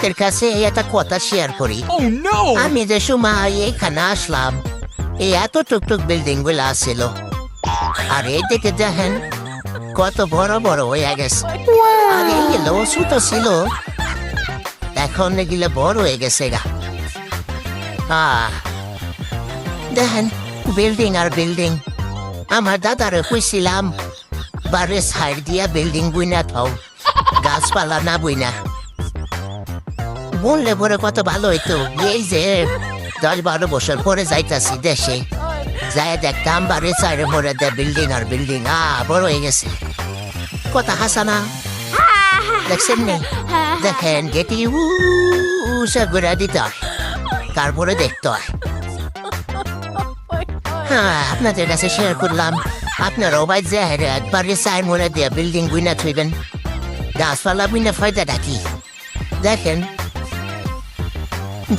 এর কাছে একটা কথা শেয়ার করি। Oh no! আমি যে সময় এখানে আসলাম, এই এত টুকটুক বিল্ডিং গুলো আসছিল, আর এই দিকে দেখেন কত বড় বড় হয়ে গেছে। আর এইগুলো ছোট ছিল, এখন এগুলো বড় হয়ে গেছে গা। দেখেন বিল্ডিং আর বিল্ডিং। আমার দাদারে কইছিলাম বাড়ির সাইড দিয়া বিল্ডিং বুইনা থাও, গাছপালা না বুইনা। বললে পরে কত ভালো হইতো। এই যে 10-12 বছর পরে যাইতাছি দেশে, যাই দেখতাম বাড়ির সাইডে মরে দেয় বিল্ডিং আর বিল্ডিং। বড় হয়ে গেছে। কথা হাসানা দেখছেন নি? দেখেন গেটি উষা ঘুরা দিতে হয়, তারপরে দেখতে হয়। আপনাদের কাছে শেয়ার করলাম, আপনারাও ভাই যে একবারে সাইড মরে দেয়া বিল্ডিং বুইনা থইবেন, গাছপালা বুইনা ফায়দাটা কি? দেখেন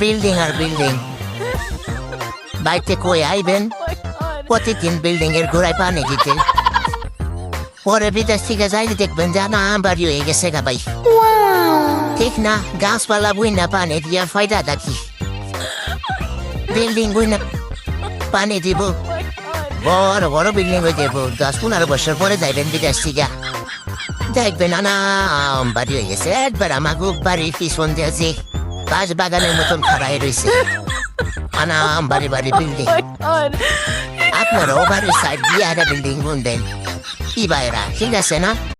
বিল্ডিং আর বিল্ডিং। বাড়িতে কই আইবেন প্রতিদিন বিল্ডিং এর ঘোড়ায় পানি দিতে, পরে বিদেশ থেকে যাইলে দেখবেন যে না বাড়ি হয়ে গেছে গা ভাই। ঠিক না? গাছপালা বুইনা পানি দিয়া ফায়দাটা কি? বিল্ডিং বুইনা পানি দিব, বড় বড় বিল্ডিং হয়ে যাবো। 10-15 বছর পরে যাইবেন বিদেশ থেকে, দেখবেন না বাড়ি হয়ে গেছে। একবার আমাকে বাড়ির পিছন দিয়ে যে গাছ বাগানের মতন খাড়াই রয়েছে, আনাম বাড়ি বাড়ি বিল্ডিং। আপনারাও বাড়ির সাইড দিয়ে একটা বিল্ডিং বুনবেন, কি বাইরা, ঠিক আছে না?